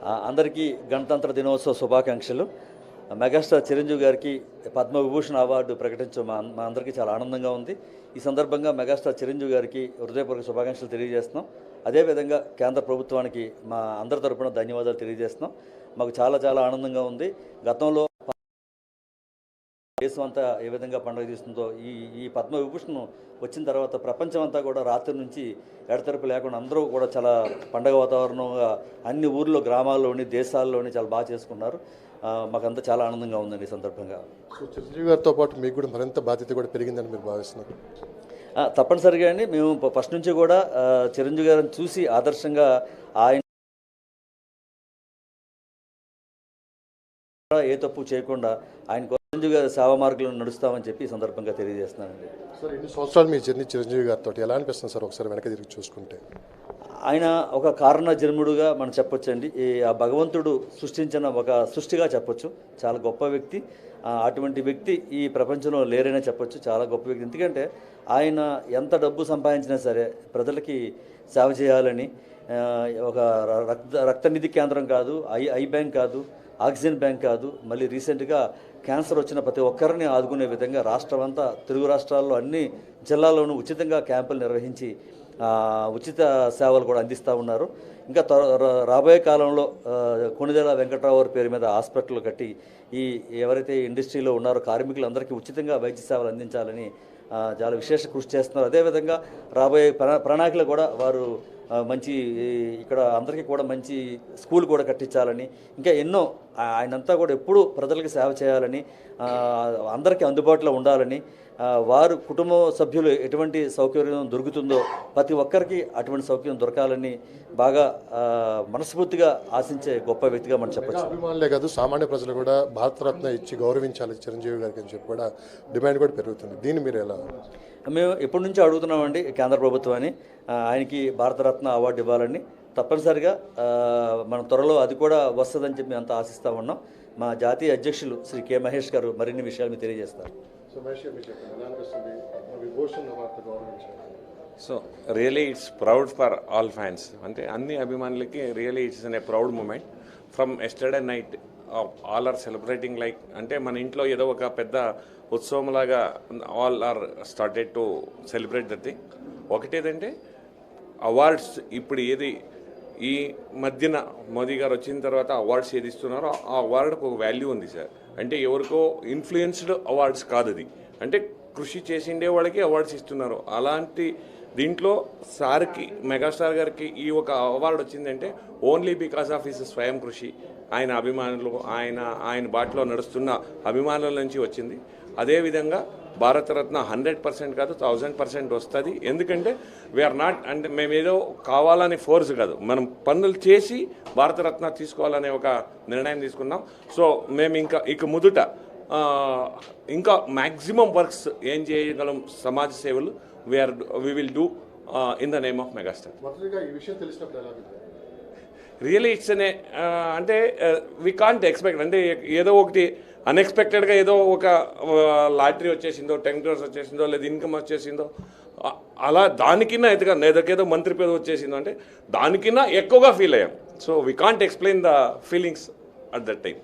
అందరికీ గణతంత్ర దినోత్సవ శుభాకాంక్షలు. మెగాస్టార్ చిరంజీవి గారికి పద్మవిభూషణ్ అవార్డు ప్రకటించడం మా అందరికీ చాలా ఆనందంగా ఉంది. ఈ సందర్భంగా మెగాస్టార్ చిరంజీవి గారికి హృదయపూర్వక శుభాకాంక్షలు తెలియజేస్తున్నాం. అదేవిధంగా కేంద్ర ప్రభుత్వానికి మా అందరి తరపున ధన్యవాదాలు తెలియజేస్తున్నాం. మాకు చాలా చాలా ఆనందంగా ఉంది. గతంలో దేశం అంతా ఏ విధంగా పండుగ చేస్తుందో ఈ పద్మవిభూషణ్ వచ్చిన తర్వాత ప్రపంచం అంతా కూడా రాత్రి నుంచి ఎడతెరపు లేకుండా అందరూ కూడా చాలా పండగ వాతావరణంగా అన్ని ఊర్లో, గ్రామాల్లోని, దేశాల్లోని చాలా బాగా చేసుకున్నారు. మాకంతా చాలా ఆనందంగా ఉందండి ఈ సందర్భంగా. సో చిరంజీవి గారితో పాటు మీకు కూడా మరింత బాధ్యత కూడా పెరిగిందని మీరు భావిస్తున్నారు? తప్పనిసరిగా అండి. మేము ఫస్ట్ నుంచి కూడా చిరంజీవి గారిని చూసి ఆదర్శంగా ఆయన ఏ తప్పు చేయకుండా ఆయన చిరంజీవి గారి సేవా మార్గంలో నడుస్తామని చెప్పి ఈ సందర్భంగా తెలియజేస్తున్నానండి. సార్, ఇన్ని సంవత్సరాలు మీ జర్నీ చిరంజీవి గారితో ఎలా అనిపిస్తుంది సార్ ఒకసారి వెనక తిరిగి చూసుకుంటే? ఆయన ఒక కారణ జన్ముడుగా మనం చెప్పొచ్చండి. ఆ భగవంతుడు సృష్టించిన ఒక సృష్టిగా చెప్పొచ్చు. చాలా గొప్ప వ్యక్తి. అటువంటి వ్యక్తి ఈ ప్రపంచంలో లేరనే చెప్పొచ్చు. చాలా గొప్ప వ్యక్తి. ఎందుకంటే ఆయన ఎంత డబ్బు సంపాదించినా సరే ప్రజలకి సేవ చేయాలని, ఒక రక్త నిధి కేంద్రం కాదు, ఐ బ్యాంక్ కాదు, ఆక్సిజన్ బ్యాంక్ కాదు, మళ్ళీ రీసెంట్గా క్యాన్సర్ వచ్చిన ప్రతి ఒక్కరిని ఆదుకునే విధంగా రాష్ట్రమంతా, తెలుగు రాష్ట్రాల్లో అన్ని జిల్లాల్లోనూ ఉచితంగా క్యాంపులు నిర్వహించి ఉచిత సేవలు కూడా అందిస్తూ ఉన్నారు. ఇంకా రాబోయే కాలంలో కొణిదెల వెంకట్రావు గారి పేరు మీద హాస్పిటల్ కట్టి ఎవరైతే ఇండస్ట్రీలో ఉన్నారో కార్మికులందరికీ ఉచితంగా వైద్య సేవలు అందించాలని చాలా విశేష కృషి చేస్తున్నారు. అదేవిధంగా రాబోయే ప్రణాళికలు కూడా వారు మంచి ఇక్కడ అందరికీ కూడా మంచి స్కూల్ కూడా కట్టించాలని, ఇంకా ఎన్నో ఆయనంతా కూడా ఎప్పుడూ ప్రజలకు సేవ చేయాలని, అందరికీ అందుబాటులో ఉండాలని, వారు కుటుంబ సభ్యులు ఎటువంటి సౌకర్యం దొరుకుతుందో ప్రతి ఒక్కరికి అటువంటి సౌకర్యం దొరకాలని బాగా మనస్ఫూర్తిగా ఆశించే గొప్ప వ్యక్తిగా మనం చెప్పచ్చు. అభిమానులే కాదు, సామాన్య ప్రజలు కూడా భారతరత్న ఇచ్చి గౌరవించాలి చిరంజీవి గారికి అని చెప్పి కూడా డిమాండ్ కూడా పెరుగుతుంది. దీన్ని మీరు ఎలా? మేము ఎప్పటి నుంచో అడుగుతున్నామండి కేంద్ర ప్రభుత్వాన్ని ఆయనకి భారతరత్న అవార్డు ఇవ్వాలని. తప్పనిసరిగా మన త్వరలో అది కూడా వస్తుందని చెప్పి అంతా ఆశిస్తూ ఉన్నాం. మా జాతీయ అధ్యక్షులు శ్రీ కె మహేష్ గారు మరిన్ని విషయాలు మీకు తెలియజేస్తారు. So really it's proud for all fans. అంటే అన్ని అభిమానులకి really it's an a proud moment. From yesterday night all are celebrating like, అంటే మన ఇంట్లో ఏదో ఒక పెద్ద ఉత్సవంలాగా all are started to celebrate the thing. ఒకటేదంటే అవార్డ్స్ ఇప్పుడు ఏది ఈ మధ్యన మోదీ గారు వచ్చిన తర్వాత అవార్డ్స్ ఏది ఇస్తున్నారో ఆ అవార్డుకు ఒక వాల్యూ ఉంది సార్. అంటే ఎవరికో ఇన్ఫ్లుయెన్స్డ్ అవార్డ్స్ కాదు అది, అంటే కృషి చేసిండే వాళ్ళకి అవార్డ్స్ ఇస్తున్నారు. అలాంటి దీంట్లో సార్కి, మెగాస్టార్ గారికి ఈ ఒక అవార్డు వచ్చిందంటే ఓన్లీ బికాస్ ఆఫ్ హిస్ స్వయం కృషి, ఆయన అభిమానులు, ఆయన బాటలో నడుస్తున్న అభిమానుల నుంచి వచ్చింది. అదేవిధంగా భారతరత్న 100% కాదు 1000% వస్తుంది. ఎందుకంటే వీఆర్ నాట్, అంటే మేమేదో కావాలని ఫోర్స్ కాదు, మనం పనులు చేసి భారతరత్న తీసుకోవాలనే ఒక నిర్ణయం తీసుకున్నాం. సో మేము ఇక ముదుట ఇంకా మ్యాక్సిమం వర్క్స్ ఏం చేయగలం సమాజ సేవలు we will do in the name of megastar. Really it's అనే అంటే వి కాంట్ ఎక్స్పెక్ట్, అంటే ఏదో ఒకటి అన్ఎక్స్పెక్టెడ్గా ఏదో ఒక లాటరీ వచ్చేసిందో, 10 crores వచ్చేసిందో, లేదా ఇన్కమ్ వచ్చేసిందో, అలా దానికన్నా ఏదో మంత్రి పేరు వచ్చేసిందో, అంటే దానికన్నా ఎక్కువగా ఫీల్ అయ్యాం. So we can't explain the feelings at that time.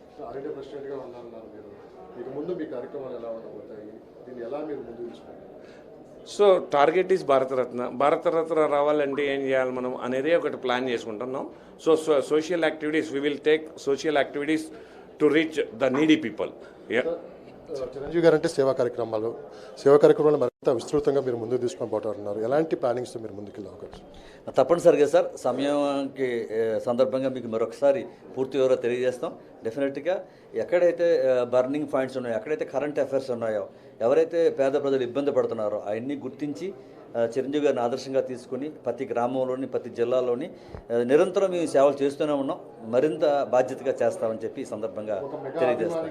So target is Bharat Ratna రావాలంటే ఏం చేయాలి మనం అనేది ఒకటి ప్లాన్ చేసుకుంటున్నాం. So social activities, we will take social activities to reach the needy people. Chiranjeevi గారు అంటే సేవా కార్యక్రమాలు మరింత విస్తృతంగా మీరు ముందుకు తీసుకొని పోతున్నారు. ఎలాంటి ప్లానింగ్స్తో మీరు ముందుకు వెళ్ళవచ్చు? తప్పనిసరిగా సార్, సమయానికి సందర్భంగా మీకు మరొకసారి పూర్తి వివరాలు తెలియజేస్తాం. డెఫినెట్గా ఎక్కడైతే బర్నింగ్ పాయింట్స్ ఉన్నాయో, ఎక్కడైతే కరెంట్ అఫైర్స్ ఉన్నాయో, ఎవరైతే పేద ప్రజలు ఇబ్బంది పడుతున్నారో అవన్నీ గుర్తించి చిరంజీవి గారిని ఆదర్శంగా తీసుకుని ప్రతి గ్రామంలోని, ప్రతి జిల్లాలోని నిరంతరం మేము సేవలు చేస్తూనే ఉన్నాం. మరింత బాధ్యతగా చేస్తామని చెప్పి ఈ సందర్భంగా తెలియజేస్తాం.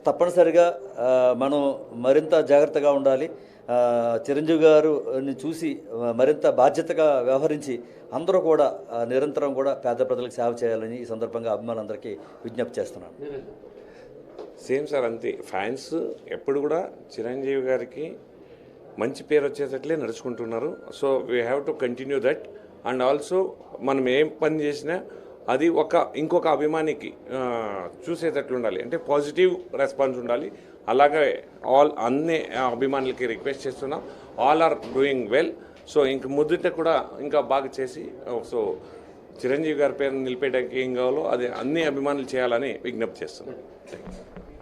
తప్పనిసరిగా మనం మరింత జాగ్రత్తగా ఉండాలి. చిరంజీవి గారిని చూసి మరింత బాధ్యతగా వ్యవహరించి అందరూ కూడా నిరంతరం కూడా పేద ప్రజలకు సేవ చేయాలని ఈ సందర్భంగా అభిమానులందరికీ విజ్ఞప్తి చేస్తున్నాను. సేమ్ సార్, అంతే. ఫ్యాన్స్ ఎప్పుడు కూడా చిరంజీవి గారికి మంచి పేరు వచ్చేటట్లే నడుచుకుంటున్నారు. So we have to continue that. And also మనం ఏం పని చేసినా అది ఇంకొక అభిమానికి చూసేటట్లు ఉండాలి, అంటే పాజిటివ్ రెస్పాన్స్ ఉండాలి. అలాగే అన్ని అభిమానులకి రిక్వెస్ట్ చేస్తున్నాం, all are doing well. So ఇంక ముద్దుట కూడా ఇంకా బాగా చేసి సో చిరంజీవి గారి పేరు నిలిపేయడానికి ఏం కావాలో అది అన్ని అభిమానులు చేయాలని విజ్ఞప్తి చేస్తున్నాం.